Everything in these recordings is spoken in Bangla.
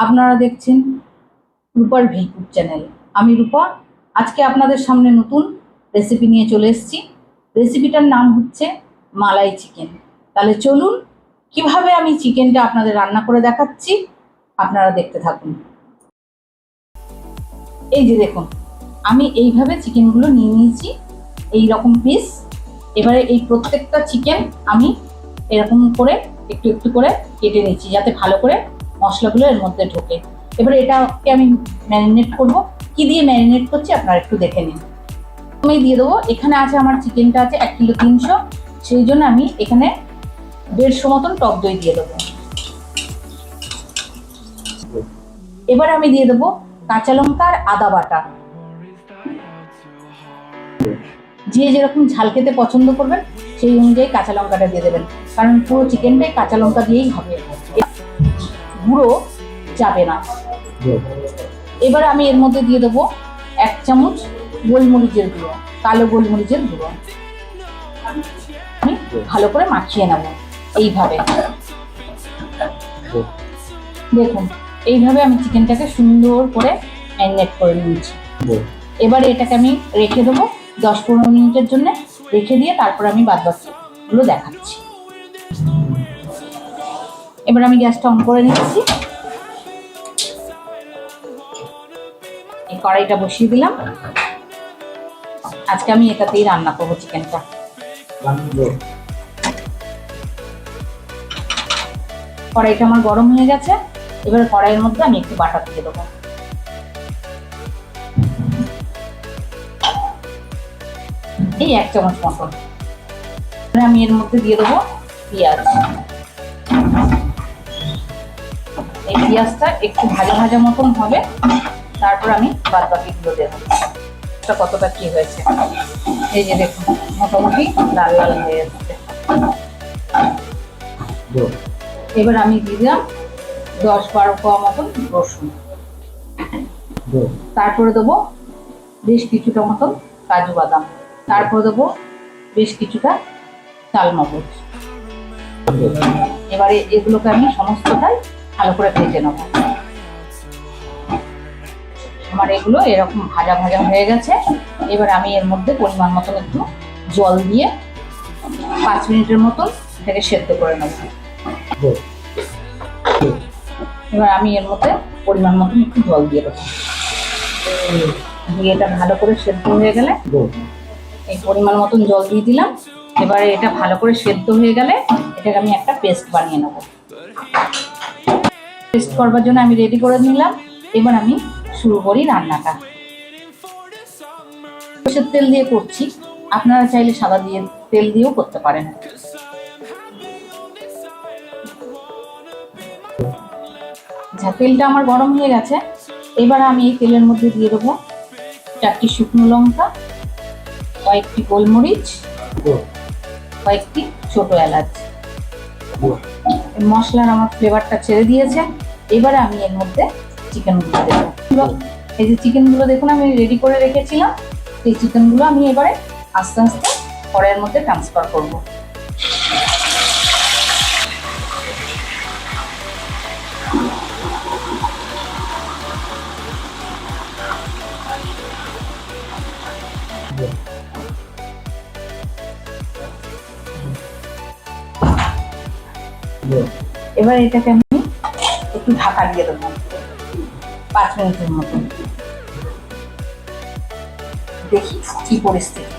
আপনারা দেখছেন রূপার ভিলপুর চ্যানেল। আমি রূপা। আজকে আপনাদের সামনে নতুন রেসিপি নিয়ে চলে এসেছি। রেসিপিটার নাম হচ্ছে মালাই চিকেন। তাহলে চলুন কিভাবে আমি চিকেনটা আপনাদের রান্না করে দেখাচ্ছি, আপনারা দেখতে থাকুন। এই যে দেখুন, আমি এইভাবে চিকেনগুলো নিয়ে নিয়েছি, এই রকম পিস। এবারে এই প্রত্যেকটা চিকেন আমি এরকম করে একটু একটু করে কেটে নিচ্ছি, যাতে ভালো করে মশলাগুলো এর মধ্যে ঢোকে। এবারে এটাকে আমি ম্যারিনেট করব। কি দিয়ে ম্যারিনেট করছি আপনারা একটু দেখে নিন। আমি দিয়ে দেবো, এখানে আছে আমার চিকেনটা আছে 1 কিলো 300, সেই জন্য আমি এখানে 150 মতন টক দই দিয়ে দেবো। এবার আমি দিয়ে দেবো কাঁচা লঙ্কা আর আদা বাটা। যে যেরকম ঝাল খেতে পছন্দ করবেন সেই অনুযায়ী কাঁচা লঙ্কাটা দিয়ে দেবেন, কারণ পুরো চিকেনটাই কাঁচা লঙ্কা দিয়েই হবে, গুঁড়ো যাবে না। এবার আমি এর মধ্যে দিয়ে দেবো 1 চামচ গোলমরিচের গুঁড়ো, কালো গোলমরিচের গুঁড়ো। আমি ভালো করে মাখিয়ে নেব এইভাবে। দেখুন, এইভাবে আমি চিকেনটাকে সুন্দর করে ম্যারিনেট করে নিয়েছি। এবারে এটাকে আমি রেখে দেবো 10-15 মিনিটের জন্য। রেখে দিয়ে তারপর আমি বাদবাকিগুলো দেখাচ্ছি। এবার আমি গ্যাসটা অন করে নিচ্ছি। এই কড়াইটা বসিয়ে দিলাম। আজকে আমি এটাতেই রান্না করবো চিকেনটা। কড়াইটা আমার গরম হয়ে গেছে। এবার কড়াইয়ের মধ্যে আমি একটু বাটা দিয়ে দেবো। এই 1 চামচ মতন। আমি এর মধ্যে দিয়ে দেবো পেঁয়াজ। এই পেঁয়াজটা একটু ভাজা ভাজা মতন হবে, তারপর আমি বাদ বাকিগুলো দেবো। কতটা কি হয়েছে এই যে দেখুন, মোটামুটি লাল লাল হয়ে যাচ্ছে। এবার আমি দিয়ে দিলাম 10-12 কোয়া মতন রসুন। তারপরে দেবো বেশ কিছুটা মতন কাজু বাদাম। তারপরে দেবো বেশ কিছুটা চালমগজ। এবারে এগুলোকে আমি সমস্তটাই ভালো করে ভেজে নেব। আমার এগুলো এরকম ভাজা ভাজা হয়ে গেছে। এবার আমি এর মধ্যে পরিমাণ মতন একটু জল দিয়ে 5 মিনিটের মতন এটাকে সেদ্ধ করে নেব। এবার আমি এর মধ্যে পরিমাণ মতন একটু জল দিয়ে দেবো। দিয়ে এটা ভালো করে সেদ্ধ হয়ে গেলে, এই পরিমাণ মতন জল দিয়ে দিলাম। এবারে এটা ভালো করে সেদ্ধ হয়ে গেলে এটাকে আমি একটা পেস্ট বানিয়ে নেব। পেস্ট করবার জন্য আমি রেডি করে নিলাম। এবার আমি শুরু করি রান্নাটা। সরষের তেল দিয়ে করছি, আপনারা চাইলে সাদা দিয়ে তেল দিয়েও করতে পারেন। তেলটা আমার গরম হয়ে গেছে। এবার আমি এই তেলের মধ্যে দিয়ে দেবো 4টি শুকনো লঙ্কা, কয়েকটি গোলমরিচ, কয়েকটি ছোট এলাচ। মশলার আমার ফ্লেভারটা ছেড়ে দিয়েছে। এবারে আমি এর মধ্যে চিকেনগুলো দেবো। এই যে চিকেনগুলো দেখুন আমি রেডি করে রেখেছিলাম, এই চিকেনগুলো আমি এবারে আস্তে আস্তে কড়াইয়ের মধ্যে ট্রান্সফার করব। এবার এটাকে আমি একটু ঢাকা দিয়ে দেবো 5 মিনিটের মতো। দেখি কি পরিস্থিতি।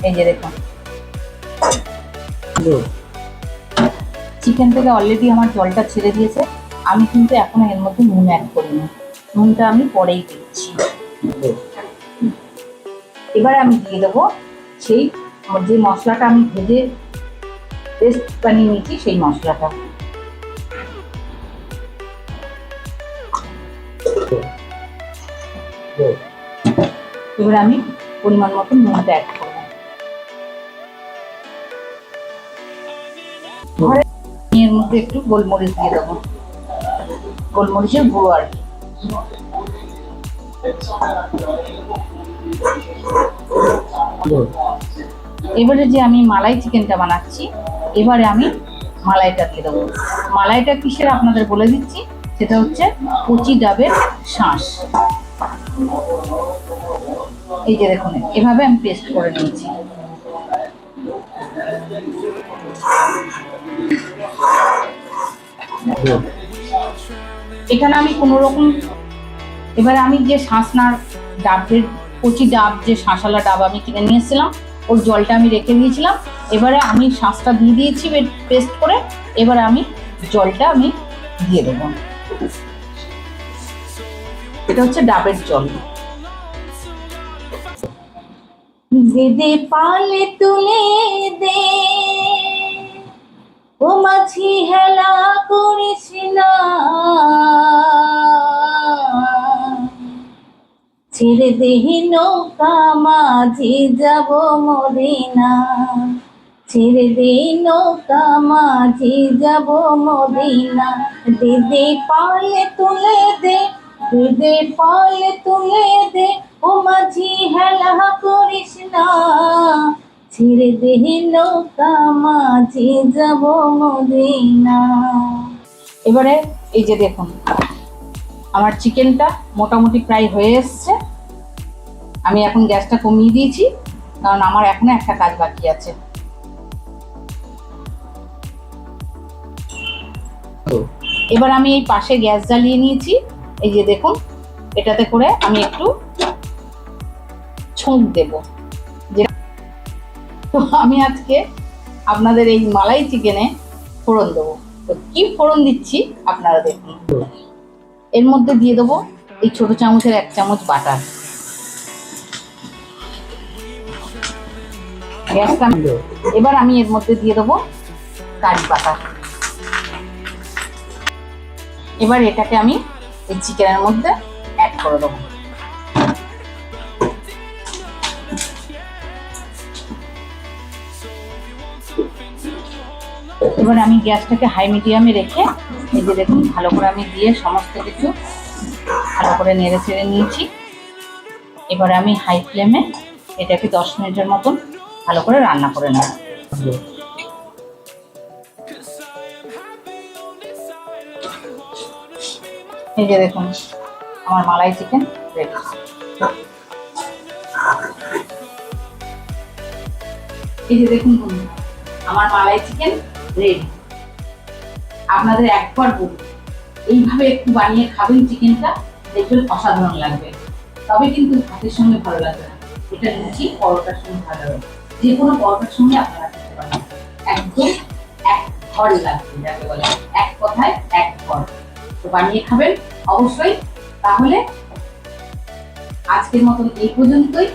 এই যে দেখুন, চিকেন থেকে অলরেডি আমার জলটা ছেড়ে দিয়েছে। আমি কিন্তু এখনো এর মধ্যে নুন অ্যাড করিনি, নুনটা আমি পরেই দিচ্ছি। এবারে আমি দিয়ে দেবো সেই যে মশলাটা আমি ভেজে পেস্ট বানিয়ে নিয়েছি, সেই মশলাটা। এবার আমি পরিমাণ মতো নুনটা অ্যাড করবো। এর মধ্যে একটু গোলমরিচ দিয়ে দেবো, গোলমরিচের গুঁড়ো আর কি। এবারে যে আমি মালাই চিকেনটা বানাচ্ছি, এবারে আমি মালাইটা দিয়ে দেবো। মালাইটা কিসের আপনাদের বলে দিচ্ছি। সেটা হচ্ছে কচি ডাবের শাঁস। এই যে দেখুন, এভাবে আমি পেস্ট করে নিয়েছি। এখানে আমি কোনো রকম, এবারে আমি যে শাঁসনার ডাবের কচি ডাব, যে শাঁসালা ডাব আমি কিনে নিয়ে এসেছিলাম, ওর জলটা আমি রেখে দিয়েছিলাম। এবারে আমি শাঁসটা দিয়ে দিয়েছি পেস্ট করে। এবারে আমি জলটা আমি দিয়ে দেবো। এটা হচ্ছে ডাবের জল। দে দে পালে তুলে দে, ও মাঝি হেলা করিস না, ছেড়ে দেহি নৌকা মাঝি যাব মদিনা, ছেড়ে দে নৌকা মাঝি যাব মদিনা। দে দে পালে তুলে দে, দে দে পালে তুলে দে, ও মাঝি হেলা করিস না, ছেড়ে দে নৌকা মাঝি যাব মদিনা। এবারে এই যে দেখুন, আমার চিকেনটা মোটামুটি প্রায় হয়ে এসছে। আমি এখন গ্যাসটা কমিয়ে দিয়েছি, কারণ আমার এখনো একটা কাজ বাকি আছে। এবার আমি এই পাশে গ্যাস জ্বালিয়ে নিয়েছি। এই যে দেখুন, এটাতে করে আমি একটু ছোঁক দেব। তো আমি আজকে আপনাদের এই মালাই চিকেনে ফোড়ন দেবো। তো কি ফোড়ন দিচ্ছি আপনারা দেখুন। এর মধ্যে দিয়ে দেবো এই ছোট চামচের 1 চামচ বাটার। গ্যাসটা, এবার আমি এর মধ্যে দিয়ে দেবো কারি পাতা। এবার এটাকে আমি এই চিকেনের মধ্যে অ্যাড করে দেবো। এবার আমি গ্যাসটাকে হাই মিডিয়ামে রেখে, এই যে দেখুন, ভালো করে আমি দিয়ে সমস্ত কিছু ভালো করে নেড়ে চেড়ে নিয়েছি। এবারে আমি হাই ফ্লেমে এটাকে 10 মিনিটের মতন ভালো করে রান্না করে নেব। এই যে দেখুন, আমার মালাই চিকেন রেডি। এই যে দেখুন বন্ধুরা, আমার মালাই চিকেন রেডি। আপনাদের একবার বলুন, এইভাবে একটু বানিয়ে খাবেন চিকেনটা, দেখবেন অসাধারণ লাগবে। তবে কিন্তু ভাতের সঙ্গে ভালো লাগবে না, এটা লুচি পরোটার সঙ্গে ভালো লাগবে। যে কোনো পরোটার সঙ্গে আপনারা খেতে পারেন। একদম এক ঘর লাগবে, যাকে বলে এক কথায় এক ঘর। তো বানিয়ে খাবেন অবশ্যই। তাহলে আজকের মতন এই পর্যন্তই।